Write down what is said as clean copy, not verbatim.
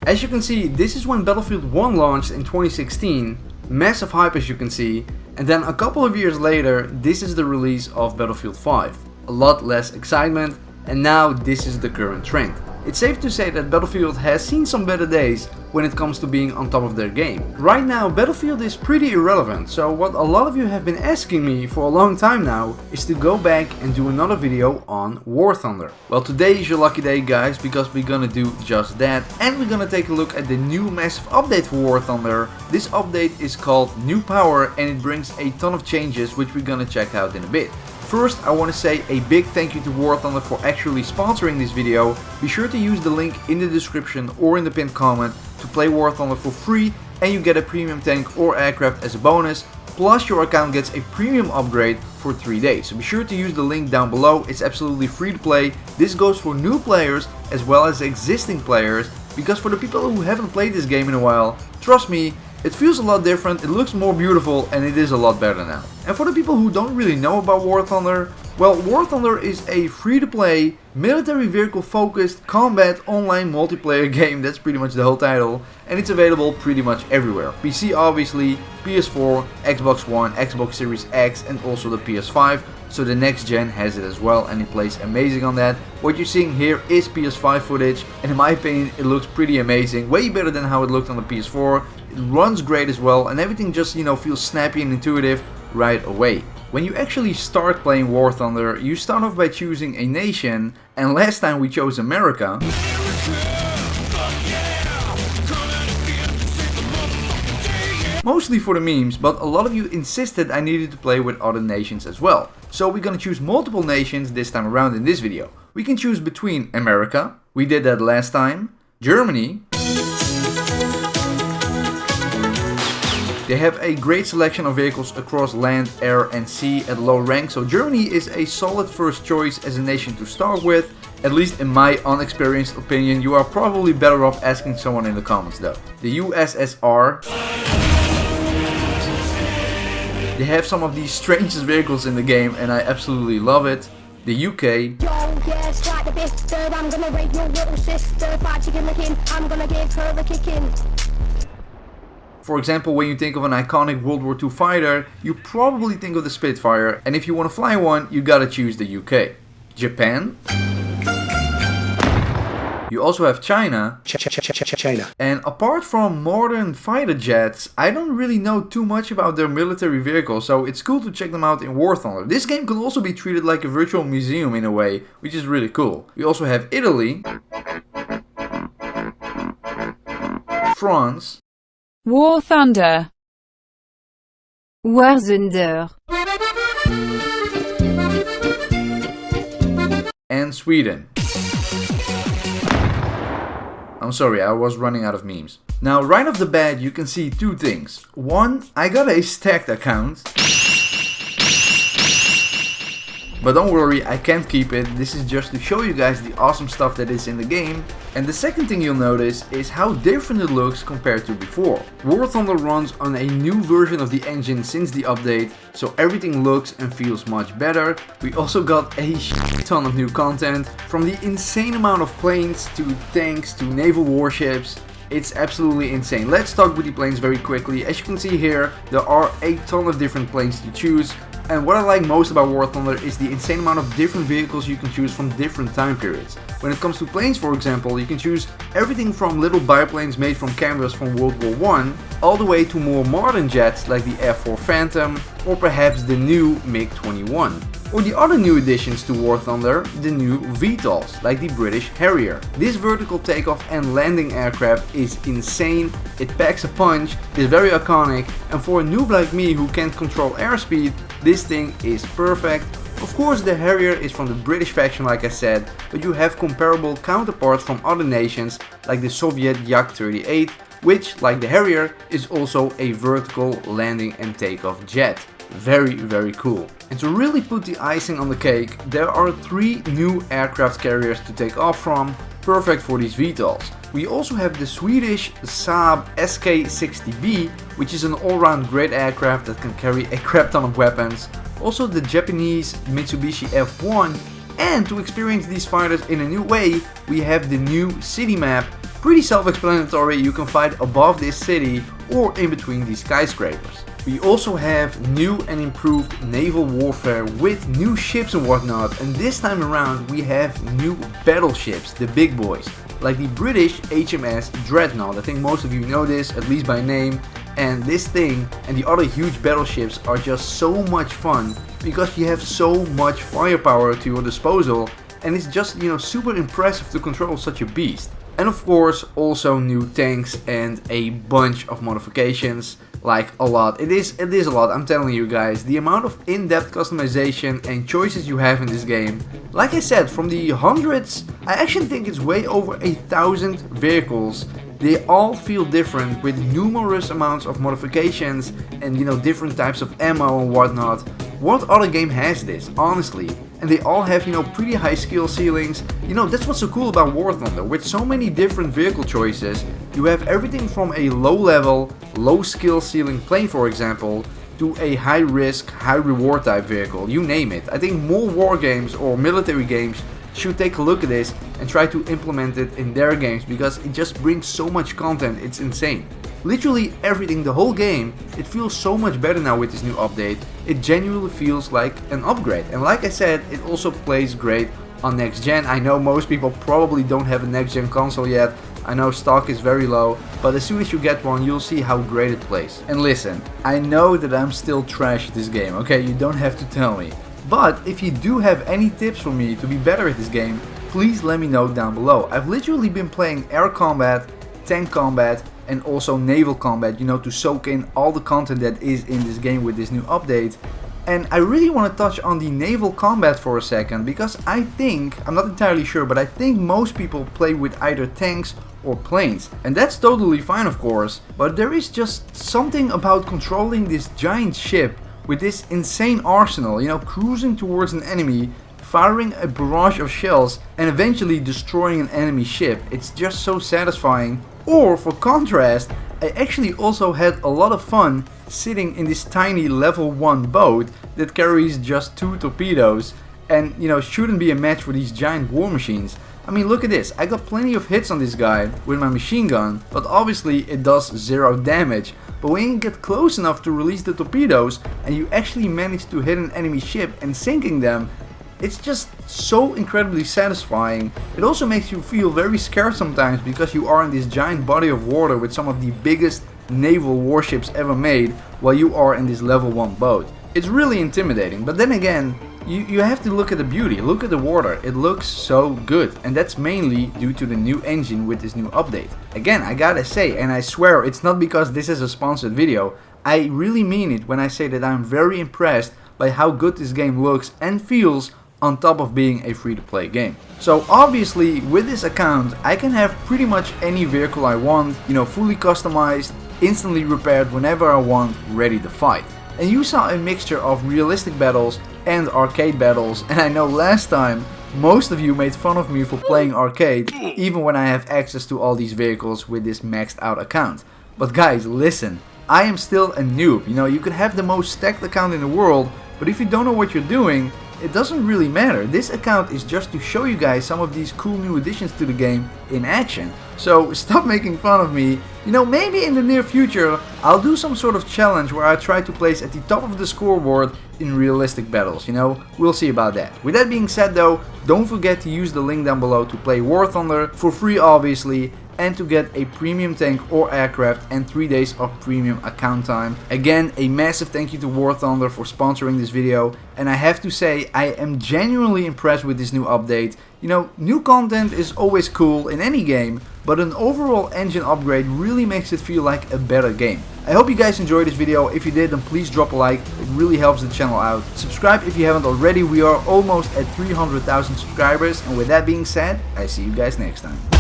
As you can see, this is when Battlefield 1 launched in 2016, massive hype as you can see, and then a couple of years later, this is the release of Battlefield 5. A lot less excitement, and now this is the current trend. It's safe to say that Battlefield has seen some better days when it comes to being on top of their game. Right now, Battlefield is pretty irrelevant, so what a lot of you have been asking me for a long time now is to go back and do another video on War Thunder. Well, today is your lucky day, guys, because we're gonna do just that, and we're gonna take a look at the new massive update for War Thunder. This update is called New Power, and it brings a ton of changes which we're gonna check out in a bit. First, I want to say a big thank you to War Thunder for actually sponsoring this video. Be sure to use the link in the description or in the pinned comment to play War Thunder for free, and you get a premium tank or aircraft as a bonus, plus your account gets a premium upgrade for 3 days. So be sure to use the link down below, it's absolutely free to play. This goes for new players as well as existing players, because for the people who haven't played this game in a while, trust me, it feels a lot different, it looks more beautiful, and it is a lot better now. And for the people who don't really know about War Thunder, well, War Thunder is a free-to-play, military vehicle-focused combat online multiplayer game, that's pretty much the whole title, and it's available pretty much everywhere. PC obviously, PS4, Xbox One, Xbox Series X, and also the PS5, so the next gen has it as well, and it plays amazing on that. What you're seeing here is PS5 footage, and in my opinion it looks pretty amazing, way better than how it looked on the PS4. It runs great as well, and everything just, feels snappy and intuitive right away. When you actually start playing War Thunder, you start off by choosing a nation, and last time we chose America. Mostly for the memes, but a lot of you insisted I needed to play with other nations as well. So we're gonna choose multiple nations this time around in this video. We can choose between America, we did that last time, Germany. They have a great selection of vehicles across land, air and sea at low rank, so Germany is a solid first choice as a nation to start with. At least in my unexperienced opinion. You are probably better off asking someone in the comments though. The USSR. They have some of the strangest vehicles in the game and I absolutely love it. The UK. For example, when you think of an iconic World War II fighter, you probably think of the Spitfire, and if you want to fly one, you gotta choose the UK. Japan. You also have China. China. And apart from modern fighter jets, I don't really know too much about their military vehicles, so it's cool to check them out in War Thunder. This game can also be treated like a virtual museum in a way, which is really cool. We also have Italy. France. War Thunder. War Thunder. And Sweden. I'm sorry, I was running out of memes. Now, right off the bat, you can see two things. One, I got a stacked account. But don't worry, I can't keep it. This is just to show you guys the awesome stuff that is in the game. And the second thing you'll notice is how different it looks compared to before. War Thunder runs on a new version of the engine since the update, so everything looks and feels much better. We also got a ton of new content, from the insane amount of planes to tanks to naval warships. It's absolutely insane. Let's talk with the planes very quickly. As you can see here, there are a ton of different planes to choose. And what I like most about War Thunder is the insane amount of different vehicles you can choose from different time periods. When it comes to planes, for example, you can choose everything from little biplanes made from canvas from World War I, all the way to more modern jets like the F4 Phantom, or perhaps the new MiG-21. Or the other new additions to War Thunder, the new VTOLs, like the British Harrier. This vertical takeoff and landing aircraft is insane, it packs a punch, is very iconic, and for a noob like me who can't control airspeed, this thing is perfect. Of course, the Harrier is from the British faction like I said, but you have comparable counterparts from other nations like the Soviet Yak-38, which, like the Harrier, is also a vertical landing and takeoff jet. Very, very cool. And to really put the icing on the cake, there are 3 new aircraft carriers to take off from, perfect for these VTOLs. We also have the Swedish Saab SK-60B, which is an all-round great aircraft that can carry a crap ton of weapons. Also the Japanese Mitsubishi F1 And to experience these fighters in a new way, we have the new city map. Pretty self-explanatory, you can fight above this city or in between these skyscrapers. We also have new and improved naval warfare with new ships and whatnot, and this time around we have new battleships, the big boys, like the British HMS Dreadnought. I think most of you know this, at least by name, and this thing and the other huge battleships are just so much fun because you have so much firepower to your disposal, and it's just, super impressive to control such a beast. And of course also new tanks and a bunch of modifications, like a lot. It is a lot, I'm telling you guys. The amount of in-depth customization and choices you have in this game. Like I said, from the hundreds, I actually think it's way over 1,000 vehicles. They all feel different with numerous amounts of modifications and different types of ammo and whatnot. What other game has this, honestly? And they all have, pretty high skill ceilings. That's what's so cool about War Thunder. With so many different vehicle choices, you have everything from a low level, low skill ceiling plane, for example, to a high risk, high reward type vehicle, you name it. I think more war games or military games should take a look at this and try to implement it in their games, because it just brings so much content, it's insane. Literally everything, the whole game, it feels so much better now with this new update. It genuinely feels like an upgrade, and like I said, it also plays great on next gen. I know most people probably don't have a next gen console yet. I know stock is very low, but as soon as you get one, you'll see how great it plays. And listen, I know that I'm still trash at this game, okay? You don't have to tell me. But if you do have any tips for me to be better at this game, please let me know down below. I've literally been playing air combat, tank combat, and also naval combat, to soak in all the content that is in this game with this new update. And I really want to touch on the naval combat for a second, because I think, I'm not entirely sure, but I think most people play with either tanks or planes. And that's totally fine, of course, but there is just something about controlling this giant ship with this insane arsenal, cruising towards an enemy, firing a barrage of shells, and eventually destroying an enemy ship. It's just so satisfying. Or, for contrast, I actually also had a lot of fun sitting in this tiny level 1 boat that carries just 2 torpedoes and, shouldn't be a match for these giant war machines. I mean, look at this. I got plenty of hits on this guy with my machine gun, but obviously it does 0 damage. But when you get close enough to release the torpedoes and you actually manage to hit an enemy ship and sinking them, it's just so incredibly satisfying. It also makes you feel very scared sometimes, because you are in this giant body of water with some of the biggest naval warships ever made while you are in this level 1 boat. It's really intimidating, but then again, you have to look at the beauty, look at the water, it looks so good, and that's mainly due to the new engine with this new update. Again, I gotta say, and I swear it's not because this is a sponsored video, I really mean it when I say that I'm very impressed by how good this game looks and feels on top of being a free-to-play game. So obviously with this account I can have pretty much any vehicle I want, fully customized, instantly repaired whenever I want, ready to fight. And you saw a mixture of realistic battles and arcade battles, and I know last time most of you made fun of me for playing arcade even when I have access to all these vehicles with this maxed out account. But guys, listen, I am still a noob. You could have the most stacked account in the world, but if you don't know what you're doing, it doesn't really matter. This account is just to show you guys some of these cool new additions to the game in action. So stop making fun of me. Maybe in the near future I'll do some sort of challenge where I try to place at the top of the scoreboard in realistic battles, we'll see about that. With that being said though, don't forget to use the link down below to play War Thunder for free obviously, and to get a premium tank or aircraft and 3 days of premium account time. Again, a massive thank you to War Thunder for sponsoring this video, and I have to say I am genuinely impressed with this new update. New content is always cool in any game, but an overall engine upgrade really makes it feel like a better game. I hope you guys enjoyed this video. If you did, then please drop a like, it really helps the channel out. Subscribe if you haven't already, we are almost at 300,000 subscribers, and with that being said, I see you guys next time.